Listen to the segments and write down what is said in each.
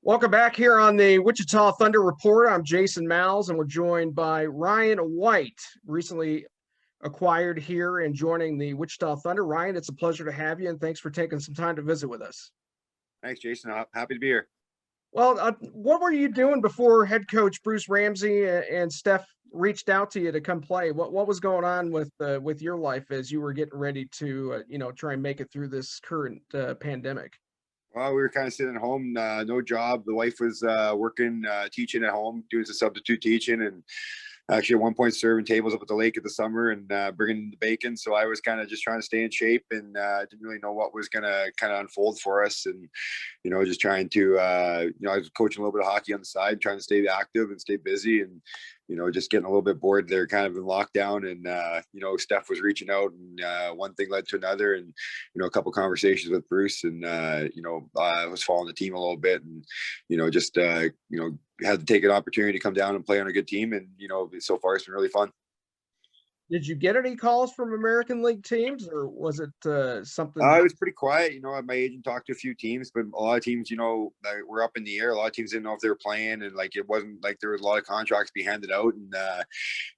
Welcome back here on the Wichita Thunder Report. I'm Jason Mals, and we're joined by Ryan White, recently acquired here and joining the Wichita Thunder. Ryan, it's a pleasure to have you, and thanks for taking some time to visit with us. Thanks, Jason. Happy to be here. Well, what were you doing before head coach Bruce Ramsey and Steph reached out to you to come play? What was going on with your life as you were getting ready to try and make it through this current pandemic? Well, we were kind of sitting at home, no job. The wife was working, teaching at home, doing some substitute teaching, and actually at one point serving tables up at the lake at the summer and bringing the bacon. So I was kind of just trying to stay in shape and didn't really know what was going to kind of unfold for us. And, just trying to, I was coaching a little bit of hockey on the side, trying to stay active and stay busy and, just getting a little bit bored there, kind of in lockdown. And, Steph was reaching out and one thing led to another and, a couple conversations with Bruce and, I was following the team a little bit and, just, had to take an opportunity to come down and play on a good team. And, so far it's been really fun. Did you get any calls from American League teams, or was it something? It was pretty quiet. My agent talked to a few teams, but a lot of teams, were up in the air. A lot of teams didn't know if they were playing, and it wasn't like there was a lot of contracts being handed out. And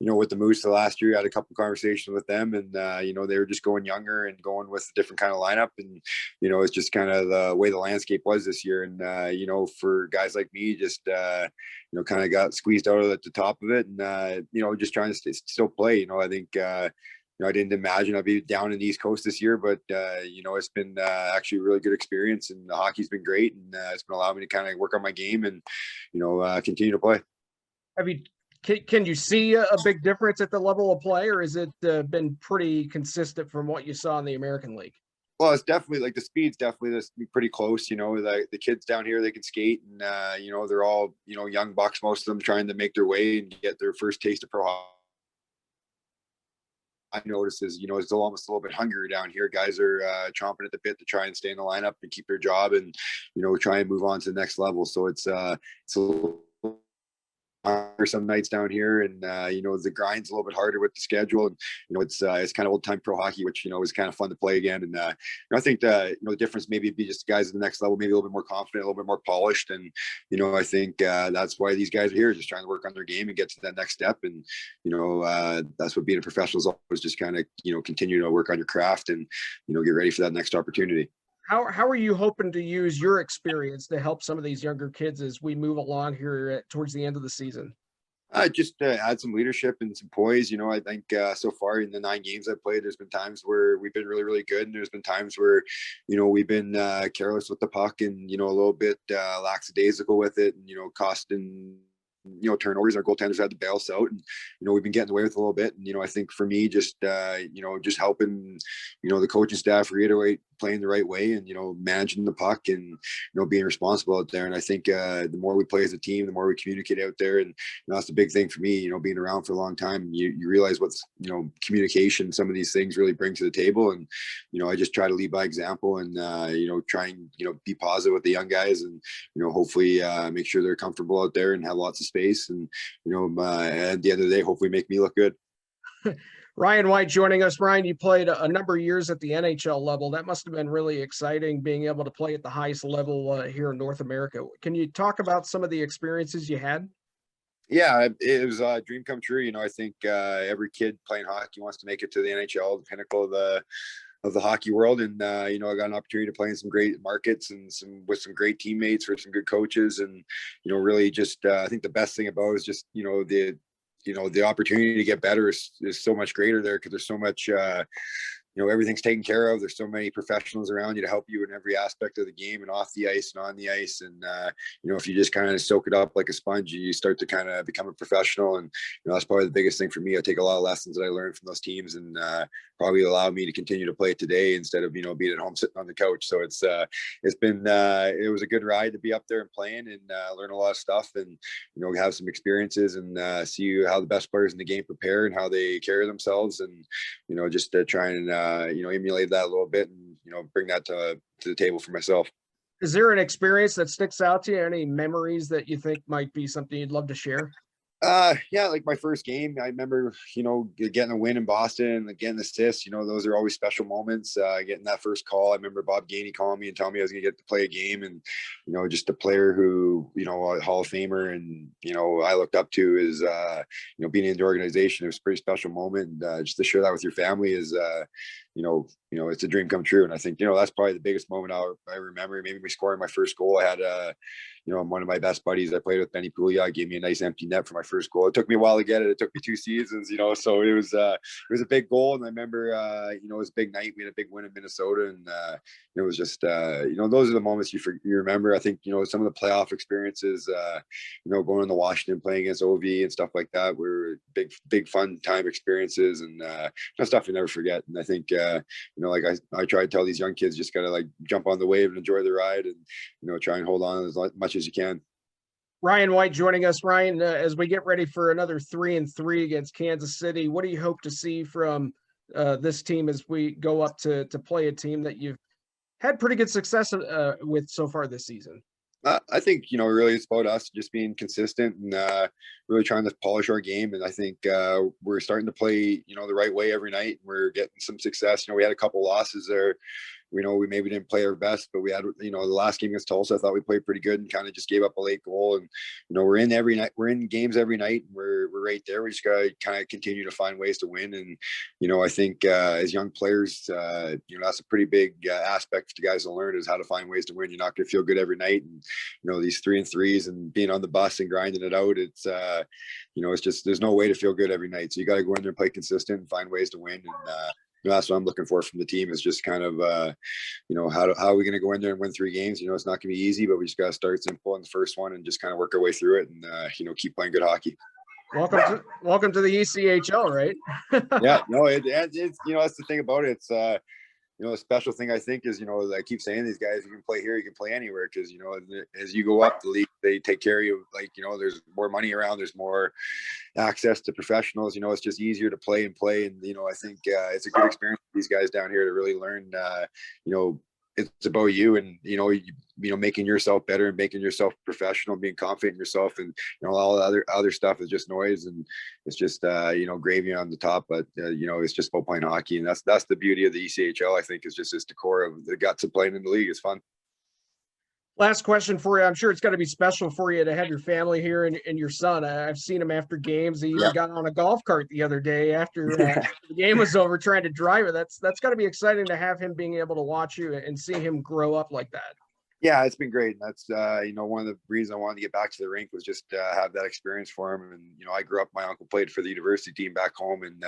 with the Moose the last year, I had a couple conversations with them, and they were just going younger and going with a different kind of lineup. And it's just kind of the way the landscape was this year. And for guys like me, just kind of got squeezed out at the top of it, and just trying to still play. I think I didn't imagine I'd be down in the East Coast this year, but it's been actually a really good experience, and the hockey's been great, and it's been allowing me to kind of work on my game and continue to play. Can you see a big difference at the level of play, or has it been pretty consistent from what you saw in the American League? Well, it's definitely the speed's definitely pretty close. The kids down here, they can skate, and they're all young bucks, most of them trying to make their way and get their first taste of pro hockey. I noticed is, it's almost a little bit hungrier down here. Guys are chomping at the bit to try and stay in the lineup and keep their job and, try and move on to the next level. So it's a little some nights down here, and the grind's a little bit harder with the schedule, and it's kind of old time pro hockey, which is kind of fun to play again. And I think the difference maybe be just guys at the next level, maybe a little bit more confident, a little bit more polished, and I think that's why these guys are here, just trying to work on their game and get to that next step. And that's what being a professional is always, just kind of continue to work on your craft and get ready for that next opportunity. How are you hoping to use your experience to help some of these younger kids as we move along here towards the end of the season? Just add some leadership and some poise. I think so far in the 9 games I've played, there's been times where we've been really, really good, and there's been times where, we've been careless with the puck and, a little bit lackadaisical with it, and, costing turnovers. Our goaltenders had to bail us out, and we've been getting away with a little bit. And I think for me, just just helping the coaching staff reiterate playing the right way and managing the puck and being responsible out there. And I think the more we play as a team, the more we communicate out there, and that's the big thing for me. Being around for a long time, you realize what's communication, some of these things really bring to the table. And I just try to lead by example and try and be positive with the young guys, and hopefully make sure they're comfortable out there and have lots of space, and at the end of the day, hopefully make me look good. Ryan White joining us. Ryan, you played a number of years at the NHL level. That must have been really exciting, being able to play at the highest level here in North America. Can you talk about some of the experiences you had? Yeah, it was a dream come true. I think every kid playing hockey wants to make it to the NHL, the pinnacle of the hockey world. And I got an opportunity to play in some great markets and with some great teammates, with some good coaches, and really just I think the best thing about it is just the opportunity to get better is so much greater there, because there's so much everything's taken care of. There's so many professionals around you to help you in every aspect of the game, and off the ice and on the ice. And if you just kind of soak it up like a sponge, you start to kind of become a professional. And that's probably the biggest thing for me. I take a lot of lessons that I learned from those teams, and probably allow me to continue to play today instead of being at home sitting on the couch. So it's been it was a good ride to be up there and playing, and learn a lot of stuff, and have some experiences, and see how the best players in the game prepare and how they carry themselves, and just try and emulate that a little bit, and bring that to the table for myself. Is there an experience that sticks out to you? Any memories that you think might be something you'd love to share? Yeah, like my first game, I remember, getting a win in Boston and getting assists. Those are always special moments. Getting that first call, I remember Bob Gainey calling me and telling me I was going to get to play a game, and just a player who, a Hall of Famer, and I looked up to is, being in the organization. It was a pretty special moment. And, just to share that with your family is, it's a dream come true. And I think that's probably the biggest moment I remember. Maybe me scoring my first goal. I had one of my best buddies I played with, Benny Pouliot, gave me a nice empty net for my first goal. It took me a while to get it. It took me 2 seasons, so it was a big goal. And I remember, it was a big night. We had a big win in Minnesota, and it was just, those are the moments you remember. I think, some of the playoff experiences, going into Washington, playing against OV and stuff like that were big fun time experiences, and stuff you never forget. And I think, like I try to tell these young kids, just gotta like jump on the wave and enjoy the ride, and try and hold on as much as you can. Ryan White joining us. Ryan, as we get ready for another 3-3 against Kansas City, what do you hope to see from this team as we go up to play a team that you've had pretty good success with so far this season? I think, really it's about us just being consistent and really trying to polish our game. And I think we're starting to play, the right way every night. We're getting some success. We had a couple losses there. We maybe didn't play our best, but we had, the last game against Tulsa, I thought we played pretty good and kind of just gave up a late goal. And, we're in every night, we're in games every night. And we're right there. We just got to kind of continue to find ways to win. And, I think as young players, that's a pretty big aspect for guys to learn, is how to find ways to win. You're not going to feel good every night. And, these 3-3s and being on the bus and grinding it out, it's, it's just, there's no way to feel good every night. So you got to go in there and play consistent and find ways to win. And, that's what I'm looking for from the team, is just kind of, how are we going to go in there and win 3 games? It's not going to be easy, but we just got to start simple in the first one and just kind of work our way through it, and, keep playing good hockey. Welcome to the ECHL, right? Yeah, no, it's, that's the thing about it. It's, the special thing I think is, I keep saying these guys, you can play here, you can play anywhere, because, as you go up the league, they take care of you. Like, there's more money around, there's more access to professionals. It's just easier to play. And, I think it's a good experience for these guys down here to really learn, it's about you, and making yourself better and making yourself professional, being confident in yourself, and all the other stuff is just noise, and it's just gravy on the top. But it's just about playing hockey, and that's the beauty of the ECHL. I think is just this decor of the guts of playing in the league. It's fun. Last question for you. I'm sure it's got to be special for you to have your family here and your son. I've seen him after games. He even got on a golf cart the other day after the game was over, trying to drive it. That's got to be exciting to have him being able to watch you and see him grow up like that. Yeah, it's been great. And that's, one of the reasons I wanted to get back to the rink was just have that experience for him. And, I grew up, my uncle played for the university team back home. And,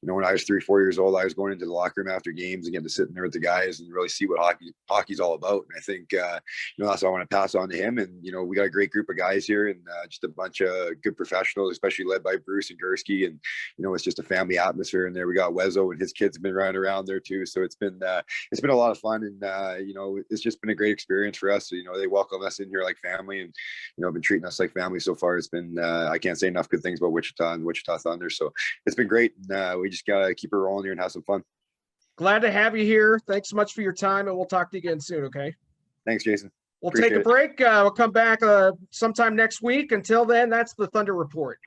when I was 3-4 years old, I was going into the locker room after games and getting to sit in there with the guys and really see what hockey's all about. And I think, that's what I want to pass on to him. And, we got a great group of guys here, and just a bunch of good professionals, especially led by Bruce and Gursky. And, it's just a family atmosphere in there. We got Wezo and his kids have been running around there too. So it's been a lot of fun. And, it's just been a great experience for us. So, they welcome us in here like family, and been treating us like family so far. It's been I can't say enough good things about Wichita and Wichita Thunder. So it's been great. We just gotta keep it rolling here and have some fun. Glad to have you here. Thanks so much for your time, and we'll talk to you again soon. Okay. Thanks, Jason. We'll take a break. We'll come back sometime next week. Until then, that's the Thunder Report.